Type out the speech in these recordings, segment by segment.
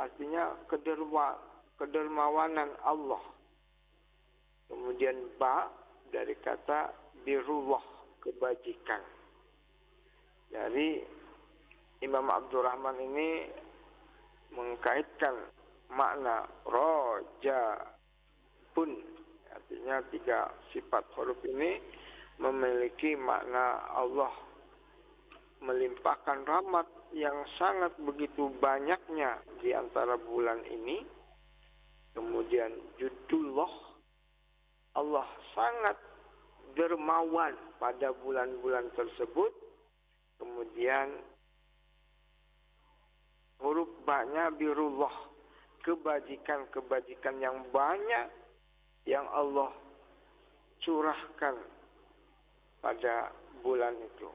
artinya kedermawanan Allah. Kemudian ba dari kata birullah, kebajikan. Dari Imam Abdurrahman ini mengkaitkan makna roja pun, artinya tiga sifat huruf ini memiliki makna Allah melimpahkan rahmat yang sangat begitu banyaknya di antara bulan ini. Kemudian judullah, Allah sangat dermawan pada bulan-bulan tersebut. Kemudian huruf ba-nya birullah, kebajikan-kebajikan yang banyak yang Allah curahkan pada bulan itu.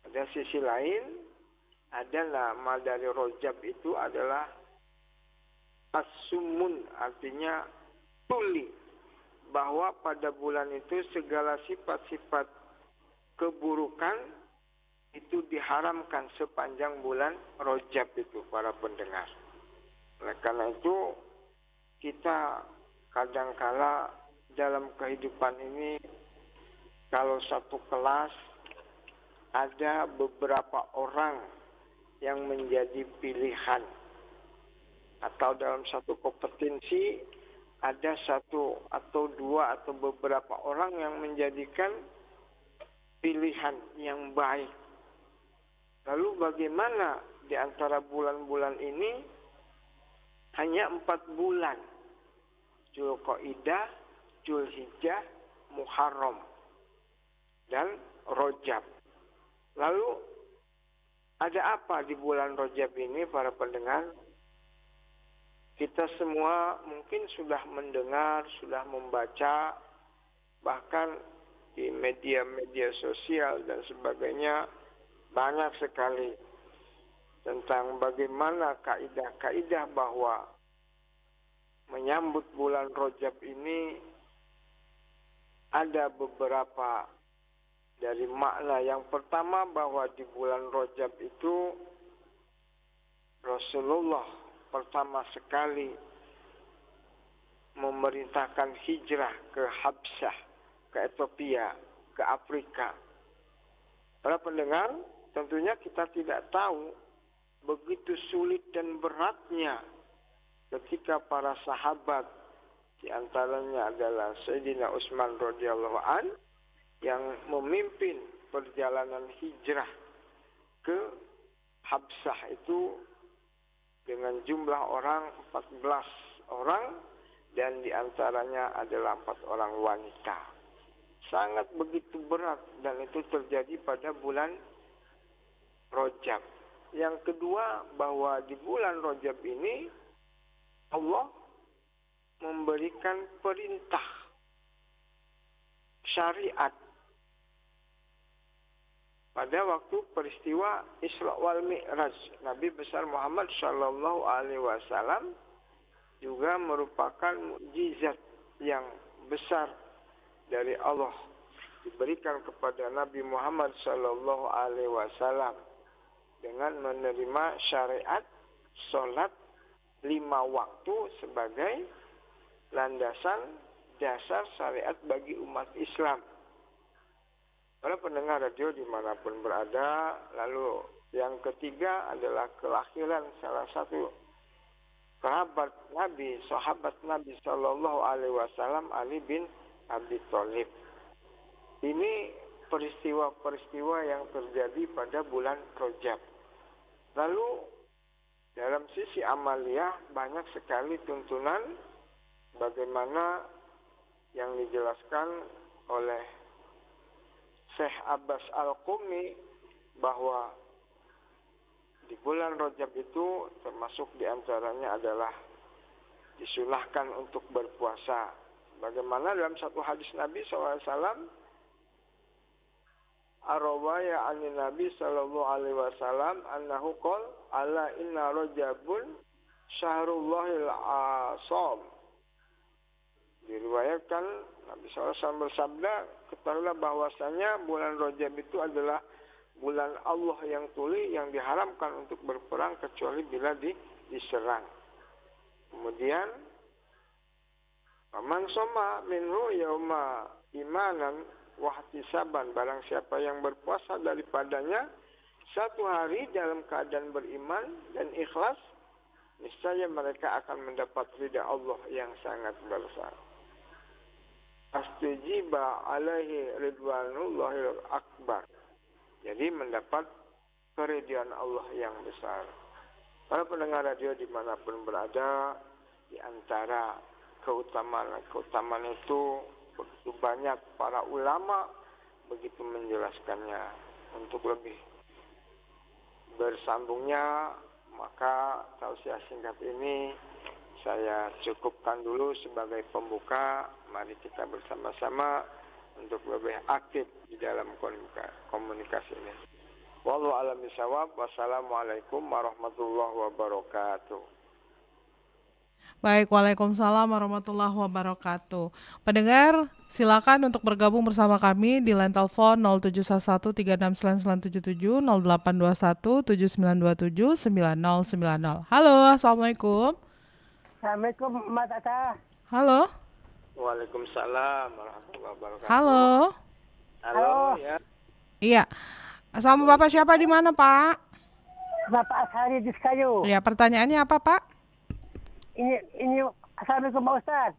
Pada sisi lain, ada nama dari Rajab itu adalah As-Sumun, artinya tuli, bahwa pada bulan itu segala sifat-sifat keburukan itu diharamkan sepanjang bulan Rajab itu, para pendengar. Oleh karena itu, kita kadangkala dalam kehidupan ini, kalau satu kelas ada beberapa orang yang menjadi pilihan, atau dalam satu kompetensi ada satu atau dua atau beberapa orang yang menjadikan pilihan yang baik. Lalu bagaimana di antara bulan-bulan ini hanya 4 bulan, Dzulqa'dah, Dzulhijjah, Muharram, dan Rajab. Lalu ada apa di bulan Rajab ini, para pendengar? Kita semua mungkin sudah mendengar, sudah membaca, bahkan di media-media sosial dan sebagainya banyak sekali tentang bagaimana kaidah-kaidah bahwa menyambut bulan Rajab ini ada beberapa dari makna. Yang pertama, bahwa di bulan Rajab itu Rasulullah pertama sekali memerintahkan hijrah ke Habsyah, ke Ethiopia, ke Afrika. Para pendengar, tentunya kita tidak tahu begitu sulit dan beratnya ketika para sahabat, di antaranya adalah Sayyidina Utsman radhiyallahu an, yang memimpin perjalanan hijrah ke Habsyah itu dengan jumlah orang 14 orang, dan di antaranya adalah 4 orang wanita. Sangat begitu berat, dan itu terjadi pada bulan Rajab. Yang kedua, bahwa di bulan Rajab ini Allah memberikan perintah syariat pada waktu peristiwa Isra wal Mi'raj. Nabi besar Muhammad sallallahu alaihi wasallam juga merupakan mukjizat yang besar dari Allah diberikan kepada Nabi Muhammad sallallahu alaihi wasallam dengan menerima syariat salat 5 waktu sebagai landasan dasar syariat bagi umat Islam. Para pendengar radio dimanapun berada, lalu yang ketiga adalah kelahiran salah satu kerabat Nabi, sahabat Nabi Shallallahu Alaihi Wasallam, Ali bin Abi Thalib. Ini peristiwa-peristiwa yang terjadi pada bulan Rajab. Lalu dalam sisi amaliyah banyak sekali tuntunan bagaimana yang dijelaskan oleh Syekh Abbas Al-Qumi, bahwa di bulan Rajab itu termasuk diantaranya adalah disunahkan untuk berpuasa. Bagaimana dalam satu hadis Nabi SAW, Ar-Rawaya anin Nabi sallallahu alaihi wasallam annahu qol ala inna Rajabun syahrullahil asam. Diriwayatkan Nabi SAW bersabda, ketahuilah bahwasanya bulan Rajab itu adalah bulan Allah yang tuli, yang diharamkan untuk berperang kecuali bila di diserang. Kemudian man soma minhu yauma imanan wahtisaban, barang siapa yang berpuasa daripadanya satu hari dalam keadaan beriman dan ikhlas, niscaya mereka akan mendapat ridha Allah yang sangat besar. Astujiba alaihi ridwanullahil akbar. Jadi mendapat keridhaan Allah yang besar. Para pendengar radio dimanapun berada, di antara keutamaan itu begitu banyak para ulama begitu menjelaskannya. Untuk lebih bersambungnya, maka tausiah singkat ini saya cukupkan dulu sebagai pembuka. Mari kita bersama-sama untuk lebih aktif di dalam komunikasi ini. Wallahu a'lam bishawab. Wassalamualaikum warahmatullahi wabarakatuh. Baik, waalaikumsalam warahmatullahi wabarakatuh. Pendengar, silakan untuk bergabung bersama kami di line telepon 0711369977, 082179279090. Halo, assalamualaikum. Assalamualaikum Mbak Tata. Halo. Waalaikumsalam warahmatullahi wabarakatuh. Halo. Halo ya. Iya. Sama Bapak siapa di mana, Pak? Bapak Ashari di Sekayu. Ya, pertanyaannya apa, Pak? Ini Assalamualaikum Pak Ustaz.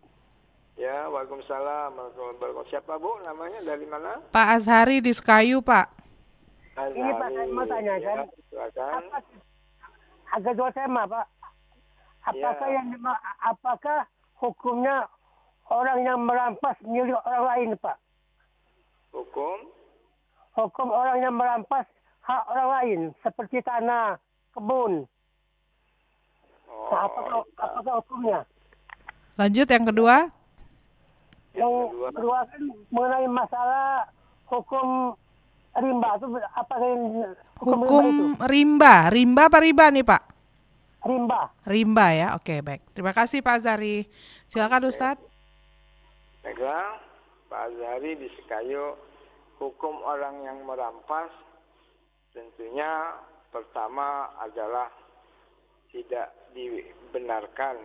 Ya, waalaikumsalam warahmatullahi wabarakatuh. Siapa Bu namanya, dari mana? Pak Azhari di Sekayu, Pak. Azhari. Ini Pak, saya mau tanya kan. Ya, silakan. Agak dua tema Pak. Apakah hukumnya orang yang merampas milik orang lain, Pak? Hukum orang yang merampas hak orang lain seperti tanah, kebun. Nah, apakah hukumnya? Lanjut yang kedua. Yang kedua kan mengenai masalah hukum rimba itu apakah hukum rimba? Rimba apa riba nih, Pak? Rimba ya. Oke, baik. Terima kasih Pak Azhari. Silakan Ustadz. Baiklah, Pak Azhari di Sekayu. Hukum orang yang merampas tentunya pertama adalah tidak dibenarkan.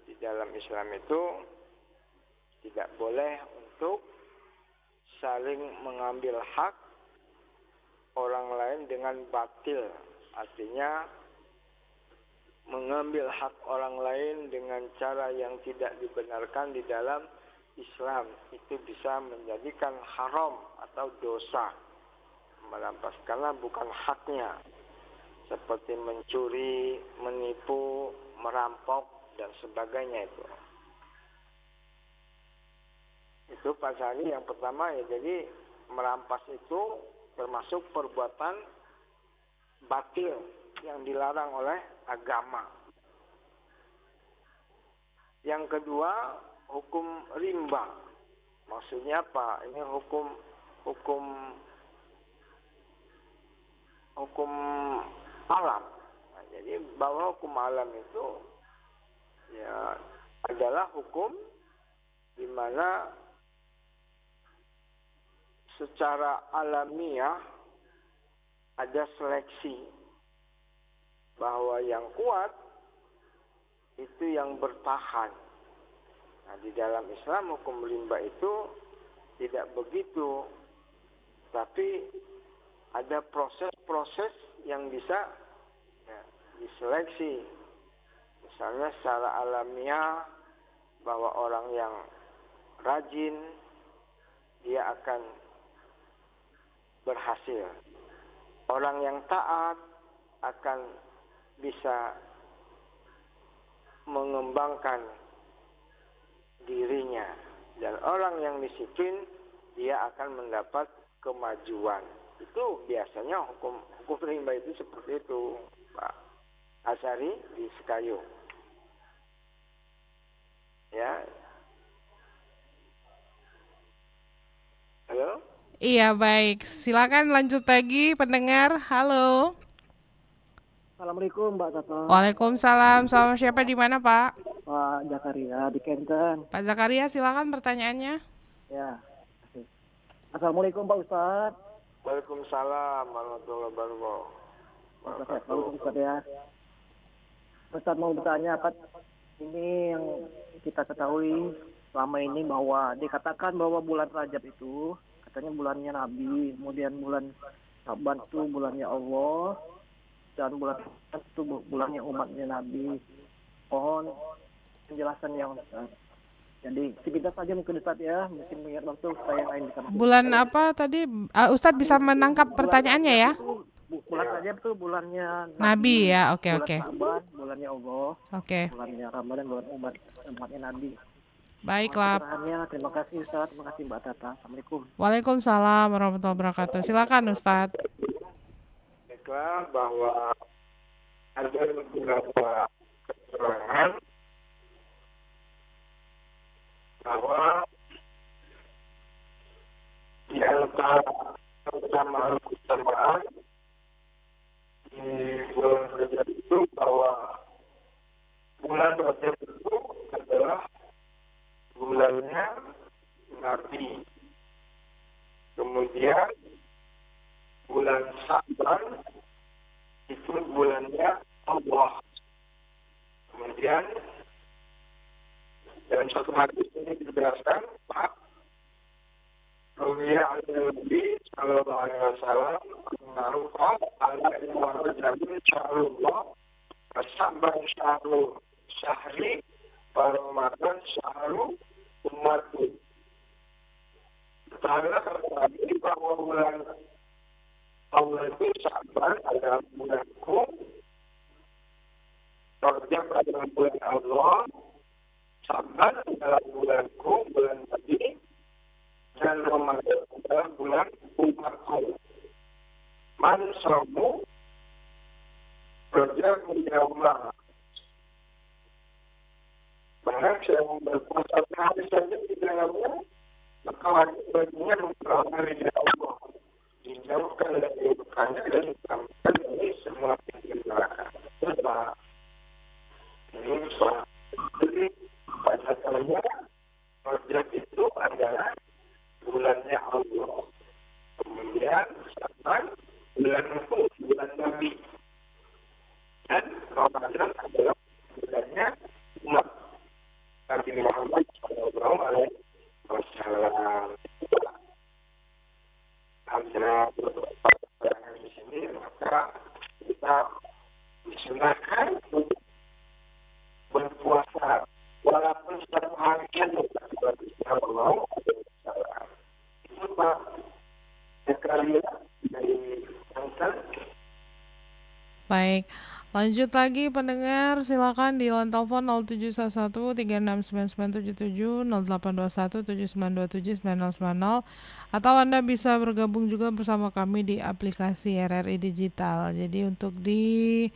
Di dalam Islam itu tidak boleh untuk saling mengambil hak orang lain dengan batil. Artinya mengambil hak orang lain dengan cara yang tidak dibenarkan di dalam Islam, itu bisa menjadikan haram atau dosa merampas karena bukan haknya, seperti mencuri, menipu, merampok dan sebagainya. Itu pasal yang pertama ya. Jadi merampas itu termasuk perbuatan batil yang dilarang oleh agama. Yang kedua, hukum rimba. Maksudnya apa? Ini hukum alam. Nah, jadi bahwa hukum alam itu ya adalah hukum di mana secara alamiah ada seleksi bahwa yang kuat itu yang bertahan. Nah, di dalam Islam hukum rimba itu tidak begitu, tapi ada proses-proses yang bisa diseleksi. Misalnya secara alamiah bahwa orang yang rajin dia akan berhasil. Orang yang taat akan bisa mengembangkan dirinya, dan orang yang disiplin dia akan mendapat kemajuan. Itu biasanya hukum rimba itu seperti itu, Pak Azhari di Sekayu. Ya. Halo? Iya, baik. Silakan lanjut lagi pendengar. Halo. Assalamualaikum Mbak Tata. Waalaikumsalam. Sama siapa di mana, Pak? Pak Zakaria di Kenten. Pak Zakaria, silakan pertanyaannya. Ya. Assalamualaikum Pak Ustaz. Waalaikumsalam warahmatullahi wabarakatuh. Bagus Ustaz ya. Ustaz mau bertanya, apa ini yang kita ketahui selama ini bahwa dikatakan bahwa bulan Rajab itu katanya bulannya Nabi, kemudian bulan Syaban itu bulannya Allah, dan bulan Rajab itu bulannya umatnya Nabi. Mohon penjelasan yang Ustaz. Jadi sekitar saja mungkin Ustaz ya, mungkin mengingat waktu saya yang lain bisa masuk. Bulan apa tadi? Ustadz bisa menangkap pertanyaannya ya? Bulan Rajab itu bulannya Nabi ya, oke bulan oke. Syaban bulannya Allah, Oke, bulannya Ramadan bulan umatnya Nabi. baiklah. Pencerahannya, terima kasih Ustaz, terima kasih Mbak Tata. Assalamualaikum. Waalaikumsalam warahmatullahi wabarakatuh. Silakan Ustadz. Baiklah, bahwa ada beberapa keterangan bahwa di antara keutamaan di bulan Rajab itu bahwa bulan Rajab itu adalah bulannya Nabi. Kemudian bulan Syaban itu bulannya Allah. Kemudian dalam satu hadis ini dijelaskan, Pak, Rawiya al-Nabi sallallahu alaihi wasallam mengaruhkan ala ilmu rajabin sya'rullah Syaban sya'ru syahri Ramadan sya'ru ummati. Ketahuilah kata bahwa bulan Allah itu Syaban adalah bulanku, Rajab adalah bulan Allah, Syaban adalah bulanku, bulan Nabi, dan Ramadan adalah bulan umatku. Man samu Rajab yaumah. Barang yang berpuasa sehari saja di dalamnya, maka wajib baginya mempelajari dari Allah. Dijauhkan dari dukanya dan diselamatkan dari semua pintu neraka. Sebab ini soal. Jadi pada saya Rajab itu adalah bulannya Allah. Kemudian Syaban bulan itu bulan Nabi. Dan Ramadan adalah bulannya umat Nabi Muhammad sallallahu alaihi wasallam. Antara beberapa di sini, maka kita disunahkan untuk berpuasa walaupun satu hari kan sallallahu alaihi wasallam. Itu Pak sekalian dari Banten. Baik, lanjut lagi pendengar, silakan di line telepon 0711 369977 0821 7927 9090 atau Anda bisa bergabung juga bersama kami di aplikasi RRI Digital. Jadi untuk di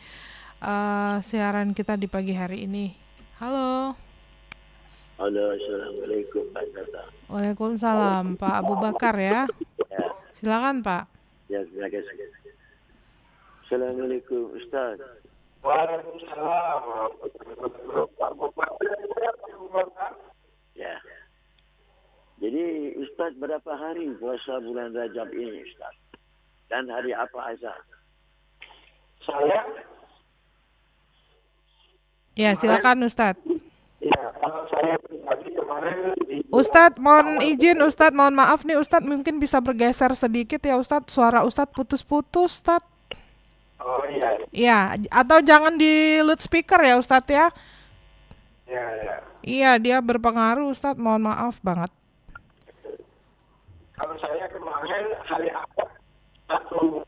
siaran kita di pagi hari ini. Halo. Halo, assalamualaikum Pak Tata. Waalaikumsalam, Pak Abu Bakar ya. Ya, Silakan Pak. ya, terima kasih. Assalamualaikum Ustaz. Waalaikumsalam. Ya. Jadi Ustaz berapa hari puasa bulan Rajab ini Ustaz? Dan hari apa aja? Saya Ya, silakan Ustadz. ya, kalau saya pribadi kemarin Ustadz, mohon izin Ustadz, mohon maaf nih Ustadz, mungkin bisa bergeser sedikit ya Ustadz, suara Ustadz putus-putus Ustadz. oh iya. Iya, atau jangan di loudspeaker ya Ustadz ya. Ya, ya. Iya, dia berpengaruh Ustadz, mohon maaf banget. Kalau saya kemarin hari Ahad satu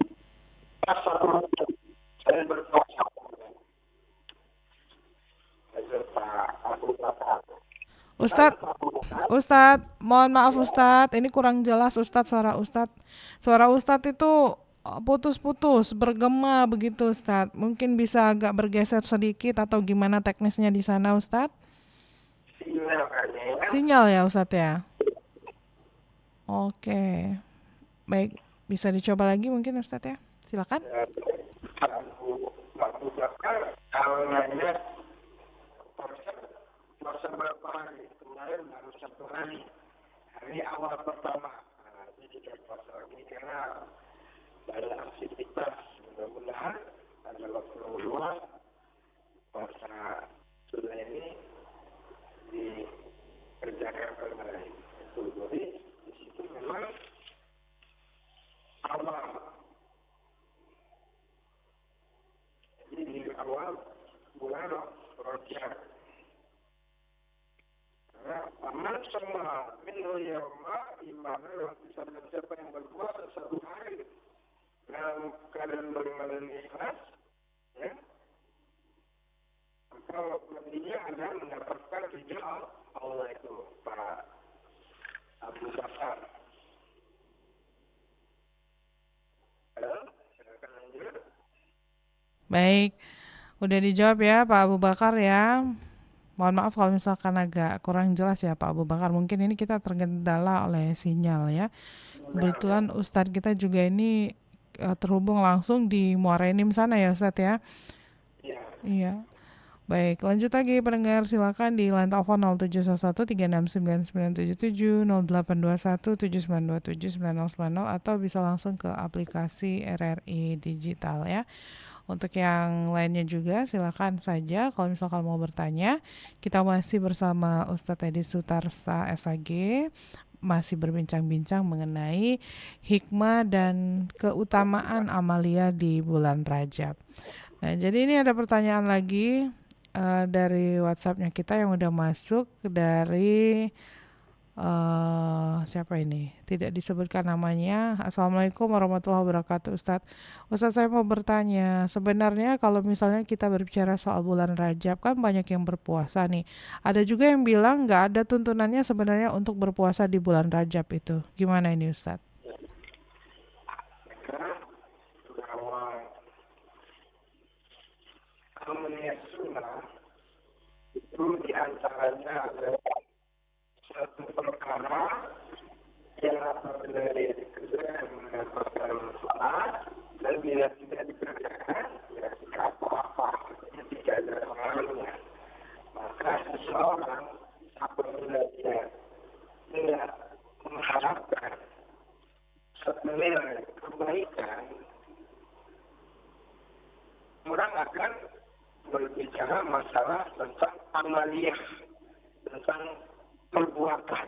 saya berpuasa. Ustadz, mohon maaf Ustadz, ini kurang jelas Ustadz, suara Ustadz. Suara Ustadz itu putus-putus, bergema begitu Ustadz. Mungkin bisa agak bergeser sedikit atau gimana teknisnya di sana Ustadz? Sinyal ya Ustadz ya? Oke, baik, bisa dicoba lagi mungkin Ustadz ya, silakan. Kalau nanya puasa berapa hari? Kemarin baru 1 hari. Hari awal pertama. Jadi kita puasa lagi karena banyak aktivitas. Mudah-mudahan ada waktu luang puasa sunnah ini dikerjakan oleh itu. Jadi di situ memang awal. Jadi di awal bulan Rajab. Karena aman semua minul yawma imanan siapa yang berpuasa satu hari dalam keadaan beriman ikhlas, ya, maka nantinya Anda mendapatkan ridha Allah itu, Pak Abu Bakar. Halo, silakan lanjut. Baik, udah dijawab ya Pak Abu Bakar ya. Mohon maaf kalau misalkan agak kurang jelas ya Pak Abu Bakar. Mungkin ini kita terkendala oleh sinyal ya. Kebetulan Ustadz kita juga ini terhubung langsung di Muara Enim sana ya Ustadz ya. Iya. Iya. Baik, lanjut lagi pendengar, silakan di line telepon 0711 3699977 0821 7927 9090 atau bisa langsung ke aplikasi RRI Digital ya. Untuk yang lainnya juga silakan saja kalau misalkan mau bertanya. Kita masih bersama Ustadz Edi Sutarsa SAG, masih berbincang-bincang mengenai hikmah dan keutamaan amalia di bulan Rajab. Nah, jadi ini ada pertanyaan lagi dari WhatsApp-nya kita yang udah masuk dari siapa ini? Tidak disebutkan namanya. Assalamualaikum warahmatullahi wabarakatuh, Ustadz. Ustadz, saya mau bertanya, sebenarnya kalau misalnya kita berbicara soal bulan Rajab, kan banyak yang berpuasa nih. Ada juga yang bilang nggak ada tuntunannya sebenarnya untuk berpuasa di bulan Rajab itu. Gimana ini, Ustadz? Amaliyah sunnah itu diantaranya adalah satu perkara yang apabila dia dikerjakan mendapatkan manfaat dan bila tidak dikerjakan ya tidak apa-apa, tidak ada pengaruhnya. Maka seseorang apabila dia tidak mengharapkan satu nilai kebaikan, orang akan berbicara masalah tentang amaliyah, tentang perbuatan.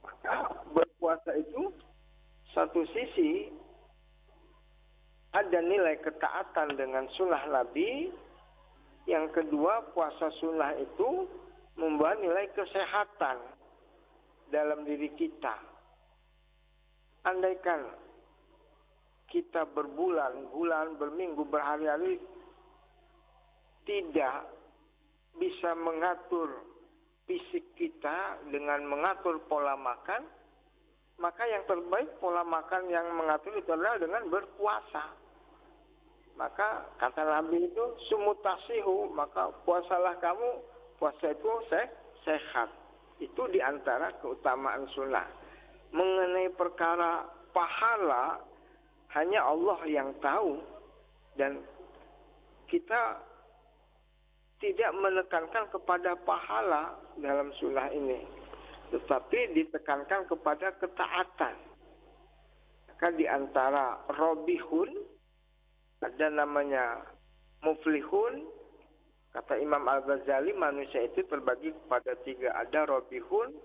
Maka berpuasa itu satu sisi ada nilai ketaatan dengan sunnah Nabi. Yang kedua, puasa sunnah itu membawa nilai kesehatan dalam diri kita. Andaikan kita berbulan-bulan, berminggu, berhari-hari tidak bisa mengatur fisik kita dengan mengatur pola makan, maka yang terbaik pola makan yang mengatur itu adalah dengan berpuasa. Maka kata Nabi itu sumutasihu, maka puasalah kamu, puasa itu sehat. Itu diantara keutamaan sunnah. Mengenai perkara pahala hanya Allah yang tahu, dan kita tidak menekankan kepada pahala dalam sunnah ini, tetapi ditekankan kepada ketaatan. Maka di antara robihun ada namanya muflihun. Kata Imam Al-Ghazali, manusia itu terbagi kepada tiga. Ada robihun,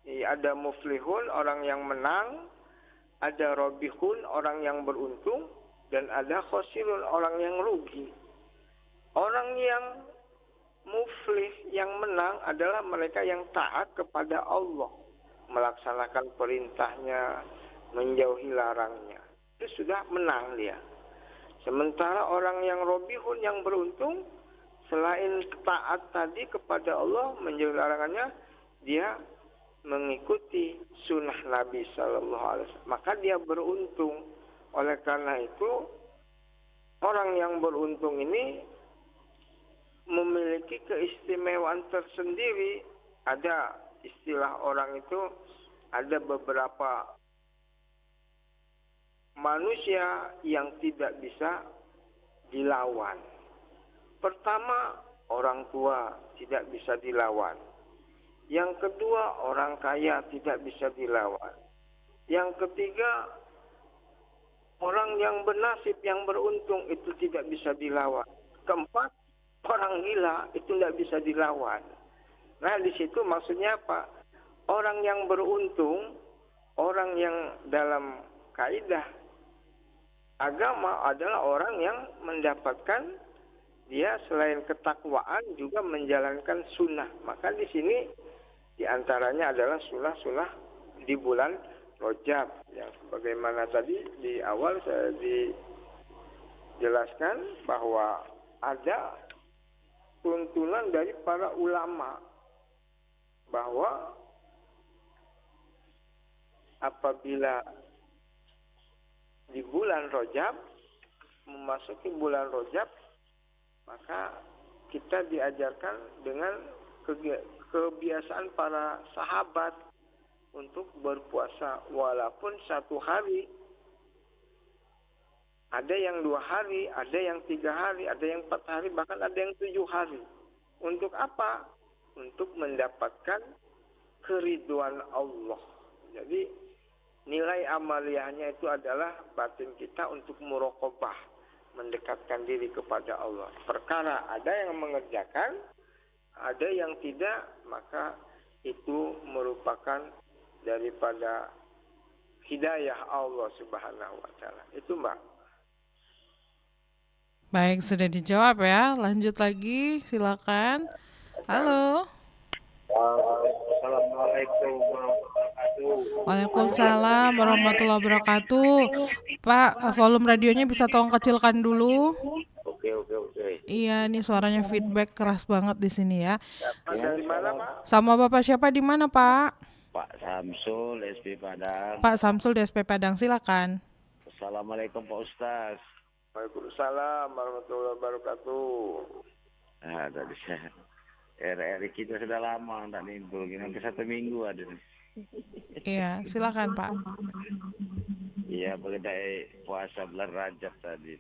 ada muflihun, orang yang menang, ada robihun, orang yang beruntung, dan ada khosirun, orang yang rugi. Orang yang muflih, yang menang adalah mereka yang taat kepada Allah, melaksanakan perintahnya, menjauhi larangnya. Itu sudah menang dia. Sementara orang yang robihun, yang beruntung, selain taat tadi kepada Allah, menjauhi larangannya, dia mengikuti sunnah Nabi SAW. Maka dia beruntung. Oleh karena itu, orang yang beruntung ini memiliki keistimewaan tersendiri. Ada istilah orang itu, ada beberapa manusia yang tidak bisa dilawan. Pertama, orang tua tidak bisa dilawan. Yang kedua, orang kaya tidak bisa dilawan. Yang ketiga, orang yang bernasib, yang beruntung itu tidak bisa dilawan. Keempat, orang gila itu tidak bisa dilawan. Nah, di situ maksudnya apa? Orang yang beruntung, orang yang dalam kaidah agama adalah orang yang mendapatkan dia selain ketakwaan juga menjalankan sunnah. Maka di sini diantaranya adalah sunnah-sunnah di bulan Rajab yang sebagaimana tadi di awal saya dijelaskan bahwa ada tuntunan dari para ulama bahwa apabila di bulan Rajab, memasuki bulan Rajab, maka kita diajarkan dengan kebiasaan para sahabat untuk berpuasa walaupun 1 hari. Ada yang 2 hari, ada yang 3 hari, ada yang 4 hari, bahkan ada yang 7 hari. Untuk apa? Untuk mendapatkan keriduan Allah. Jadi nilai amaliyahnya itu adalah batin kita untuk muraqabah, mendekatkan diri kepada Allah. Perkara ada yang mengerjakan, ada yang tidak, maka itu merupakan daripada hidayah Allah Subhanahu wa taala. Itu, Mbak. Baik, sudah dijawab ya. Lanjut lagi, silakan. Halo. Assalamualaikum warahmatullahi wabarakatuh. Waalaikumsalam warahmatullahi wabarakatuh. Pak, volume radionya bisa tolong kecilkan dulu. Oke. Iya, ini suaranya feedback keras banget di sini ya. Dari mana, Pak? Sama Bapak siapa di mana, Pak? Pak Samsul, SP Padang. Pak Samsul di SP Padang, silakan. Assalamualaikum Pak Ustaz. Waalaikumsalam warahmatullahi wabarakatuh. Tadi saya RRI kita sudah lama tak nimbul, hampir 1 minggu ada. Iya, silakan Pak. Iya, mengenai puasa bulan Rajab tadi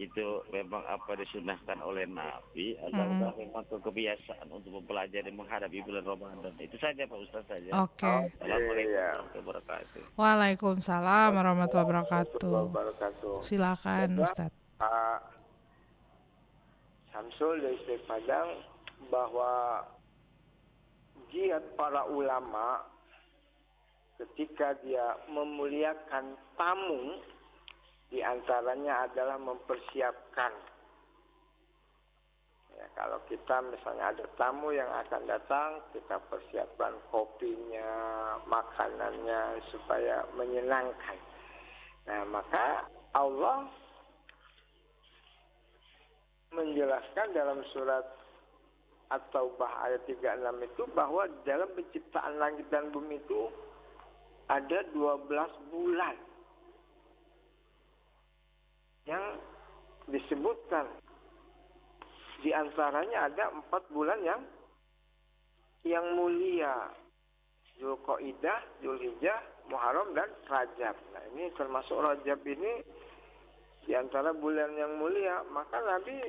itu memang apa disunahkan oleh Nabi atau memang kebiasaan untuk mempelajari menghadapi bulan Ramadan. Itu saja Pak Ustaz saja. Oke. Assalamualaikum warahmatullahi wabarakatuh. Waalaikumsalam warahmatullahi wabarakatuh. Wabarakatuh. Silakan Ustaz. Pak Samsul dari SP Padang, bahwa jihad para ulama ketika dia memuliakan tamu, diantaranya adalah mempersiapkan. Ya, kalau kita misalnya ada tamu yang akan datang, kita persiapkan kopinya, makanannya supaya menyenangkan. Nah, maka Allah menjelaskan dalam surat At-Taubah ayat 36 itu bahwa dalam penciptaan langit dan bumi itu ada 12 bulan yang disebutkan. Di antaranya ada 4 bulan yang mulia. Dzulqa'dah, Dzulhijjah, Muharram dan Rajab. Nah, ini termasuk Rajab ini di antara bulan yang mulia. Maka Nabi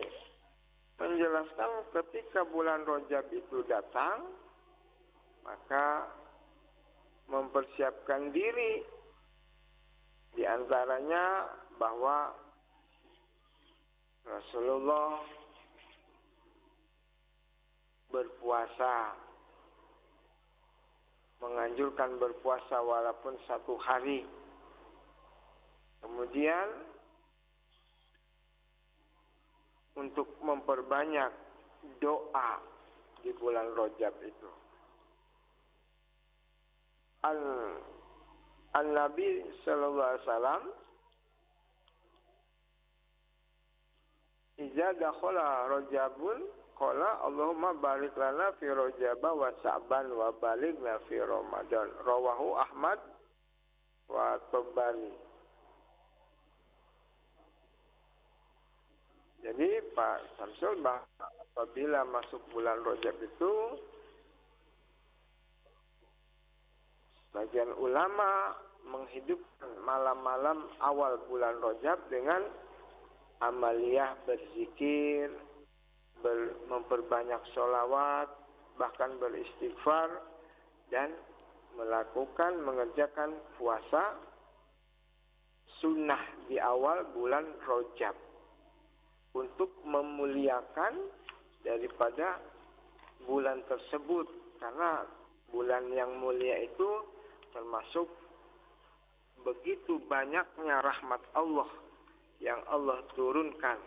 menjelaskan ketika bulan Rajab itu datang, maka mempersiapkan diri. Di antaranya bahwa Rasulullah berpuasa, menganjurkan berpuasa walaupun 1 hari. Kemudian untuk memperbanyak doa di bulan Rajab itu. An-Nabi sallallahu alaihi wasallam idza dakhala Rajabun qala Allahumma barik lana fi Rajab wa Sa'ban wa balighna fi Ramadan. Rawahu Ahmad wa Tabarani. Jadi Pak Samsul, apabila masuk bulan Rajab itu, sebagian ulama menghidupkan malam-malam awal bulan Rajab dengan amaliyah berzikir, memperbanyak sholawat, bahkan beristighfar, dan mengerjakan puasa sunnah di awal bulan Rajab untuk memuliakan daripada bulan tersebut, karena bulan yang mulia itu termasuk begitu banyaknya rahmat Allah yang Allah turunkan.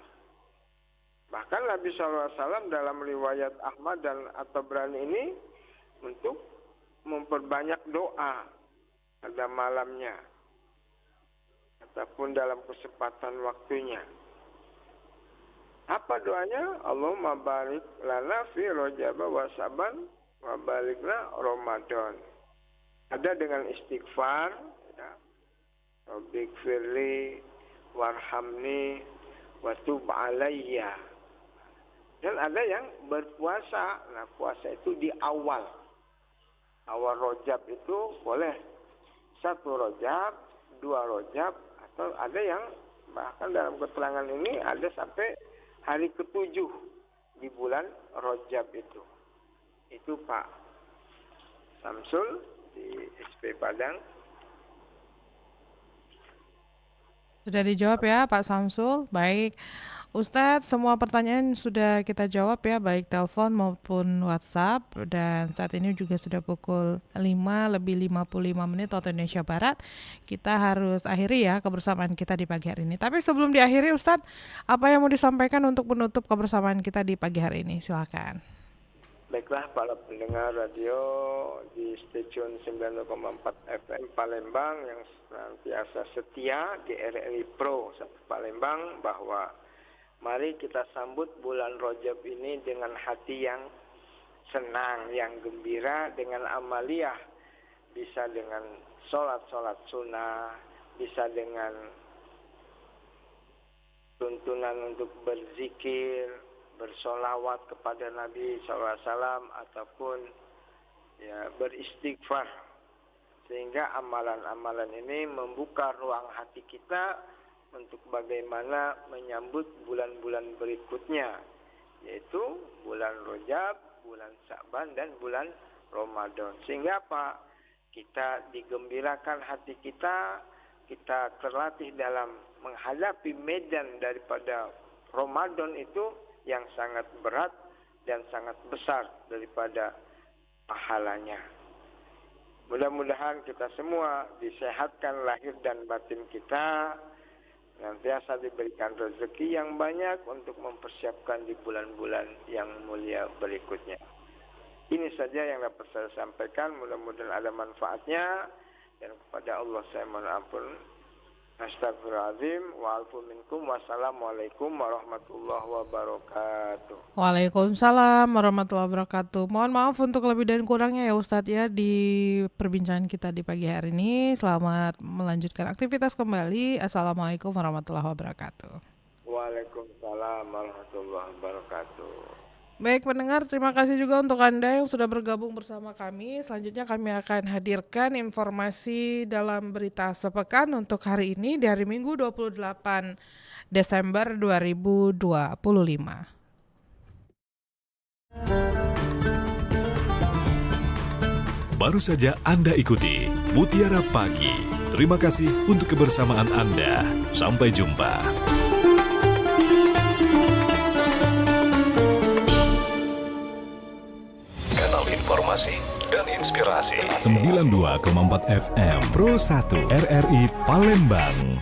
Bahkan Nabi SAW dalam riwayat Ahmad dan At-Tabrani ini untuk memperbanyak doa pada malamnya ataupun dalam kesempatan waktunya. Apa doanya? Allahumma barik lana fi Rajab wa Sa'ban wa balikna Ramadan. Ada dengan istighfar, ya. Rabbighfirli warhamni wa tub alayya. Dan ada yang berpuasa. Nah, puasa itu di awal Rajab itu boleh 1 Rajab, 2 Rajab, atau ada yang bahkan dalam keterangan ini ada sampai hari ke-7 di bulan Rajab itu. Itu Pak Samsul di SP Padang. Sudah dijawab ya Pak Samsul. Baik. Ustadz, semua pertanyaan sudah kita jawab ya, baik telepon maupun WhatsApp. Dan saat ini juga sudah pukul 5:55 waktu Indonesia Barat. Kita harus akhiri ya kebersamaan kita di pagi hari ini. Tapi sebelum diakhiri Ustadz, apa yang mau disampaikan untuk menutup kebersamaan kita di pagi hari ini? Silakan. Baiklah para pendengar radio di stasiun 90,4 FM Palembang yang senantiasa setia di RRI Pro Palembang, bahwa mari kita sambut bulan Rajab ini dengan hati yang senang, yang gembira, dengan amaliyah, bisa dengan sholat sunnah, bisa dengan tuntunan untuk berzikir, bersolawat kepada Nabi SAW, ataupun ya beristighfar, sehingga amalan-amalan ini membuka ruang hati kita untuk bagaimana menyambut bulan-bulan berikutnya, yaitu bulan Rajab, bulan Sa'ban, dan bulan Ramadan. Sehingga apa? Kita digembirakan hati kita, kita terlatih dalam menghadapi medan daripada Ramadan itu yang sangat berat dan sangat besar daripada pahalanya. Mudah-mudahan kita semua disehatkan lahir dan batin kita, senantiasa diberikan rezeki yang banyak untuk mempersiapkan di bulan-bulan yang mulia berikutnya. Ini saja yang dapat saya sampaikan, mudah-mudahan ada manfaatnya, dan kepada Allah saya mohon ampun. Astagfirullahaladzim wa alfu minkum. Wassalamualaikum warahmatullahi wabarakatuh. Waalaikumsalam warahmatullahi wabarakatuh. Mohon maaf untuk lebih dan kurangnya ya Ustadz ya di perbincangan kita di pagi hari ini. Selamat melanjutkan aktivitas kembali. Assalamualaikum warahmatullahi wabarakatuh. Waalaikumsalam warahmatullahi wabarakatuh. Baik pendengar, terima kasih juga untuk Anda yang sudah bergabung bersama kami. Selanjutnya kami akan hadirkan informasi dalam berita sepekan untuk hari ini, di hari Minggu 28 Desember 2025. Baru saja Anda ikuti Mutiara Pagi. Terima kasih untuk kebersamaan Anda. Sampai jumpa. Informasi dan inspirasi 92,4 FM Pro 1 RRI Palembang.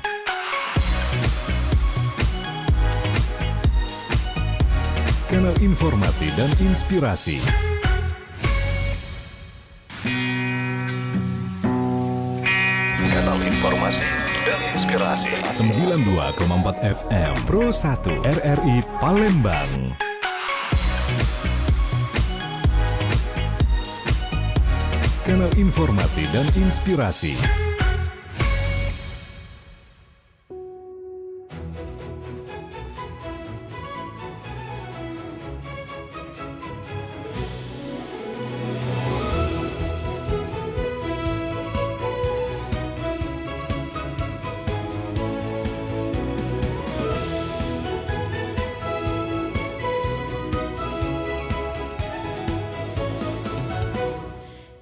Kanal informasi dan inspirasi. Kanal informasi dan inspirasi 92,4 FM Pro 1 RRI Palembang. Kanal informasi dan inspirasi.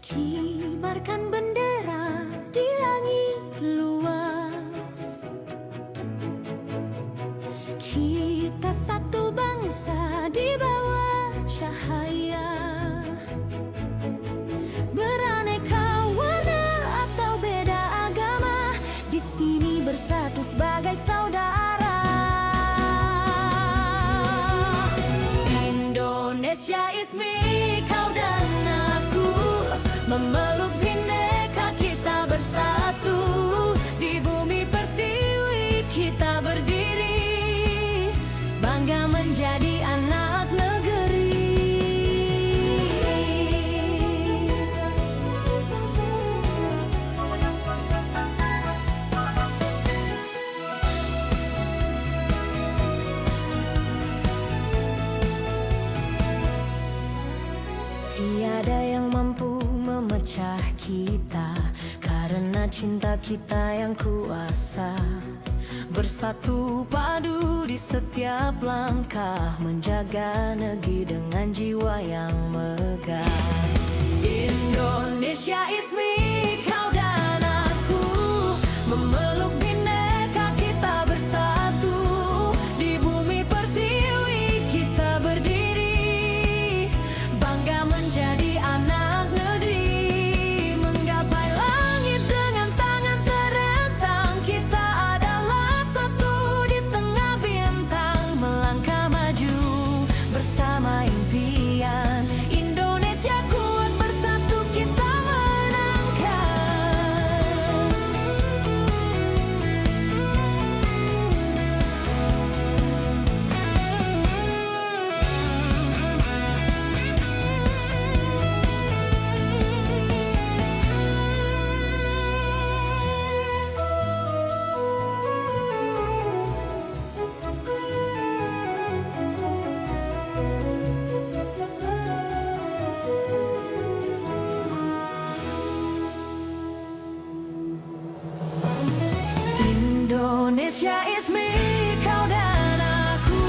Kibarkan bendera di ismi, kau dan aku memeluk bineka kita bersatu. Di bumi pertiwi kita berdiri, bangga menjadi anak negeri. Tiada yang mampu memecah kita, karena cinta kita yang kuasa. Bersatu padu di setiap langkah, menjaga negeri dengan jiwa yang megah. Indonesia ismi, kau dan aku memeluk bineka kita bersatu. Di bumi pertiwi kita berdiri, bangga menjadi anak negeri. Menggapai langit dengan tangan terentang, kita adalah satu di tengah bintang. Melangkah maju bersama impian, Indonesia kuat bersatu kita menangkan. Indonesia ismi, kau dan aku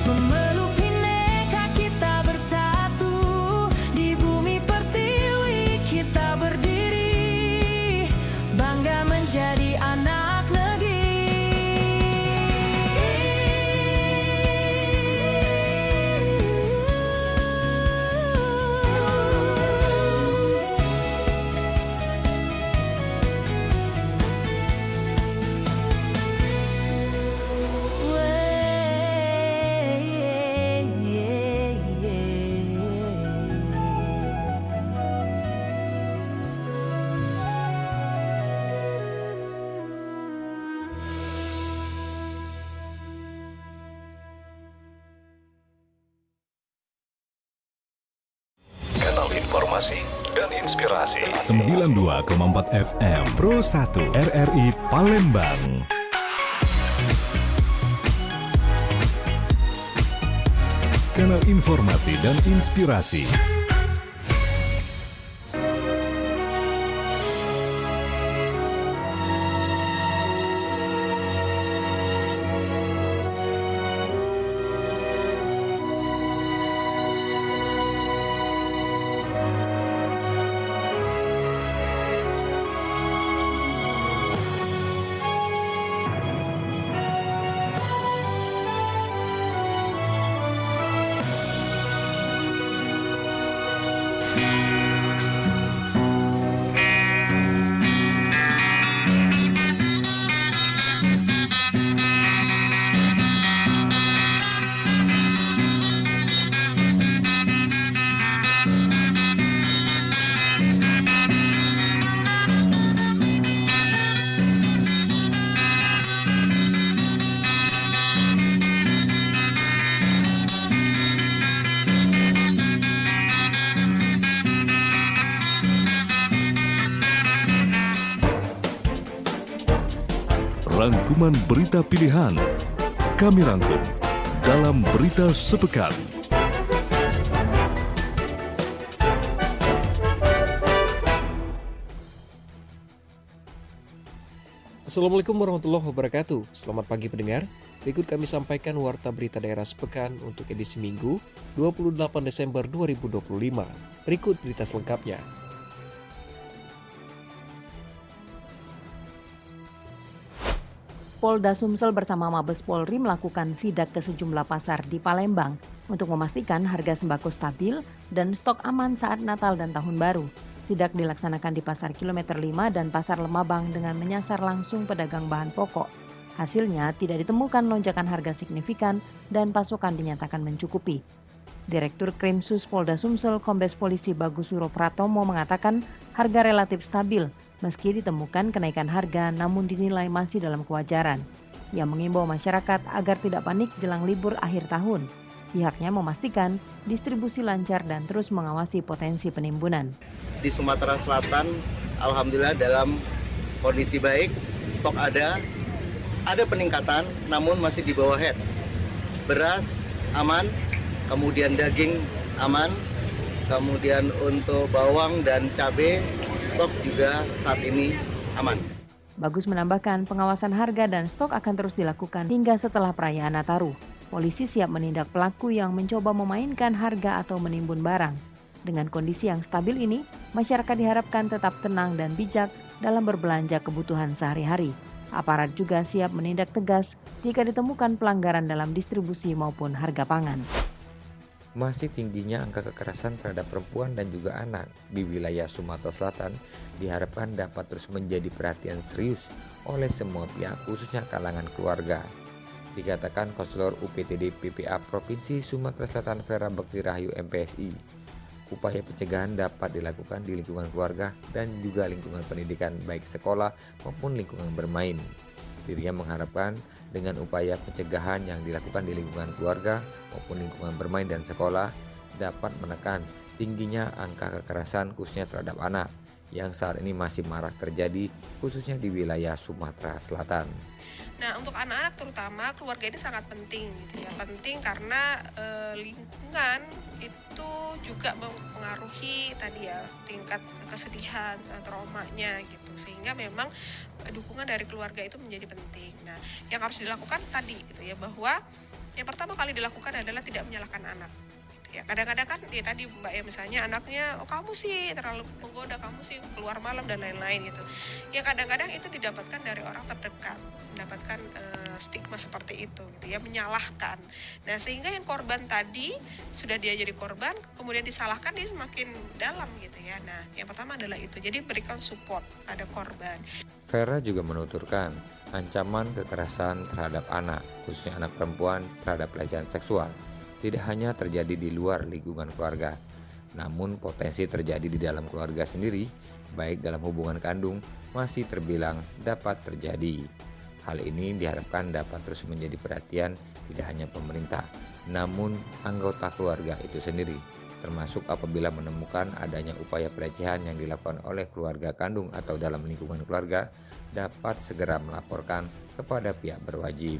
memeluk bineka kita bersatu. Di bumi pertiwi kita berdiri, bangga menjadi anak negeri. Kanal informasi dan inspirasi 92,4 FM Pro 1 RRI Palembang. Kanal informasi dan inspirasi. Rangkuman berita pilihan kami rangkum dalam Berita Sepekan. Assalamualaikum warahmatullahi wabarakatuh. Selamat pagi pendengar. Berikut kami sampaikan warta berita daerah sepekan untuk edisi Minggu 28 Desember 2025. Berikut berita selengkapnya. Polda Sumsel bersama Mabes Polri melakukan sidak ke sejumlah pasar di Palembang untuk memastikan harga sembako stabil dan stok aman saat Natal dan Tahun Baru. Sidak dilaksanakan di Pasar Kilometer 5 dan Pasar Lemabang dengan menyasar langsung pedagang bahan pokok. Hasilnya tidak ditemukan lonjakan harga signifikan dan pasokan dinyatakan mencukupi. Direktur Krimsus Polda Sumsel Kombes Polisi Bagus Suropratomo mengatakan harga relatif stabil meski ditemukan kenaikan harga namun dinilai masih dalam kewajaran. Ia mengimbau masyarakat agar tidak panik jelang libur akhir tahun. Pihaknya memastikan distribusi lancar dan terus mengawasi potensi penimbunan. Di Sumatera Selatan, alhamdulillah dalam kondisi baik, stok ada peningkatan namun masih di bawah head. Beras aman, kemudian daging aman, kemudian untuk bawang dan cabai stok juga saat ini aman. Bagus menambahkan pengawasan harga dan stok akan terus dilakukan hingga setelah perayaan Nataru. Polisi siap menindak pelaku yang mencoba memainkan harga atau menimbun barang. Dengan kondisi yang stabil ini, masyarakat diharapkan tetap tenang dan bijak dalam berbelanja kebutuhan sehari-hari. Aparat juga siap menindak tegas jika ditemukan pelanggaran dalam distribusi maupun harga pangan. Masih tingginya angka kekerasan terhadap perempuan dan juga anak di wilayah Sumatera Selatan diharapkan dapat terus menjadi perhatian serius oleh semua pihak, khususnya kalangan keluarga. Dikatakan Konselor UPTD PPA Provinsi Sumatera Selatan Vera Bekti Rahayu MPSI, upaya pencegahan dapat dilakukan di lingkungan keluarga dan juga lingkungan pendidikan baik sekolah maupun lingkungan bermain. Dirinya mengharapkan dengan upaya pencegahan yang dilakukan di lingkungan keluarga maupun lingkungan bermain dan sekolah dapat menekan tingginya angka kekerasan khususnya terhadap anak yang saat ini masih marak terjadi khususnya di wilayah Sumatera Selatan. Nah, untuk anak-anak terutama keluarga ini sangat penting gitu ya. Penting karena lingkungan itu juga mempengaruhi tadi ya tingkat kesedihan, traumanya gitu. Sehingga memang dukungan dari keluarga itu menjadi penting. Nah, yang harus dilakukan tadi gitu ya, bahwa yang pertama kali dilakukan adalah tidak menyalahkan anak. Ya, kadang-kadang kan ya tadi Mbak ya misalnya anaknya kamu sih terlalu menggoda, kamu sih keluar malam dan lain-lain gitu. Ya kadang-kadang itu didapatkan dari orang terdekat, mendapatkan stigma seperti itu gitu ya, menyalahkan. Nah, sehingga yang korban tadi sudah dia jadi korban kemudian disalahkan dia semakin dalam gitu ya. Nah, yang pertama adalah itu. Jadi berikan support pada korban. Vera juga menuturkan ancaman kekerasan terhadap anak, khususnya anak perempuan terhadap pelecehan seksual tidak hanya terjadi di luar lingkungan keluarga, namun potensi terjadi di dalam keluarga sendiri, baik dalam hubungan kandung, masih terbilang dapat terjadi. Hal ini diharapkan dapat terus menjadi perhatian tidak hanya pemerintah, namun anggota keluarga itu sendiri, termasuk apabila menemukan adanya upaya pelecehan yang dilakukan oleh keluarga kandung atau dalam lingkungan keluarga, dapat segera melaporkan kepada pihak berwajib.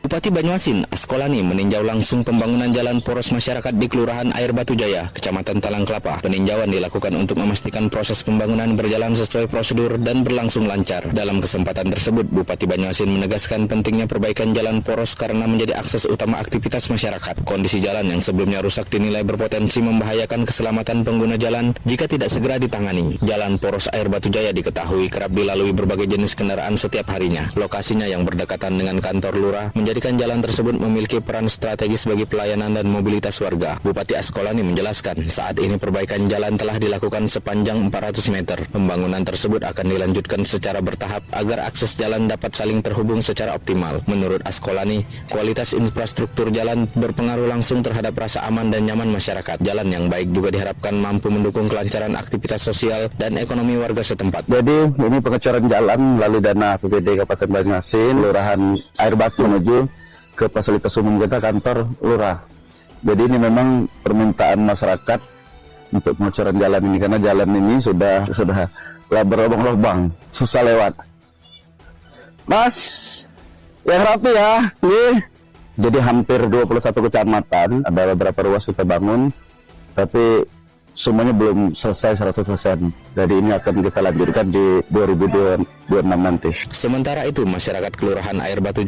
Bupati Banyuasin, Askolani meninjau langsung pembangunan jalan poros masyarakat di Kelurahan Air Batu Jaya, Kecamatan Talang Kelapa. Peninjauan dilakukan untuk memastikan proses pembangunan berjalan sesuai prosedur dan berlangsung lancar. Dalam kesempatan tersebut, Bupati Banyuasin menegaskan pentingnya perbaikan jalan poros karena menjadi akses utama aktivitas masyarakat. Kondisi jalan yang sebelumnya rusak dinilai berpotensi membahayakan keselamatan pengguna jalan jika tidak segera ditangani. Jalan poros Air Batu Jaya diketahui kerap dilalui berbagai jenis kendaraan setiap harinya. Lokasinya yang berdekatan dengan kantor lurah menjadikan jalan tersebut memiliki peran strategis bagi pelayanan dan mobilitas warga. Bupati Askolani menjelaskan, saat ini perbaikan jalan telah dilakukan sepanjang 400 meter. Pembangunan tersebut akan dilanjutkan secara bertahap agar akses jalan dapat saling terhubung secara optimal. Menurut Askolani, kualitas infrastruktur jalan berpengaruh langsung terhadap rasa aman dan nyaman masyarakat. Jalan yang baik juga diharapkan mampu mendukung kelancaran aktivitas sosial dan ekonomi warga setempat. Jadi ini pengecoran jalan melalui dana APBD Kabupaten Banyuasin, Kelurahan Air Batu menuju ke fasilitas umum kita kantor lurah. Jadi ini memang permintaan masyarakat untuk pengecoran jalan ini karena jalan ini sudah berlubang-lubang, susah lewat. Mas, yang rapi ya. Nih. Jadi hampir 21 kecamatan, ada beberapa ruas kita bangun, tapi semuanya belum selesai 100%. Jadi ini akan kita lanjutkan di 2026 nanti. Sementara itu, masyarakat Kelurahan Air Batu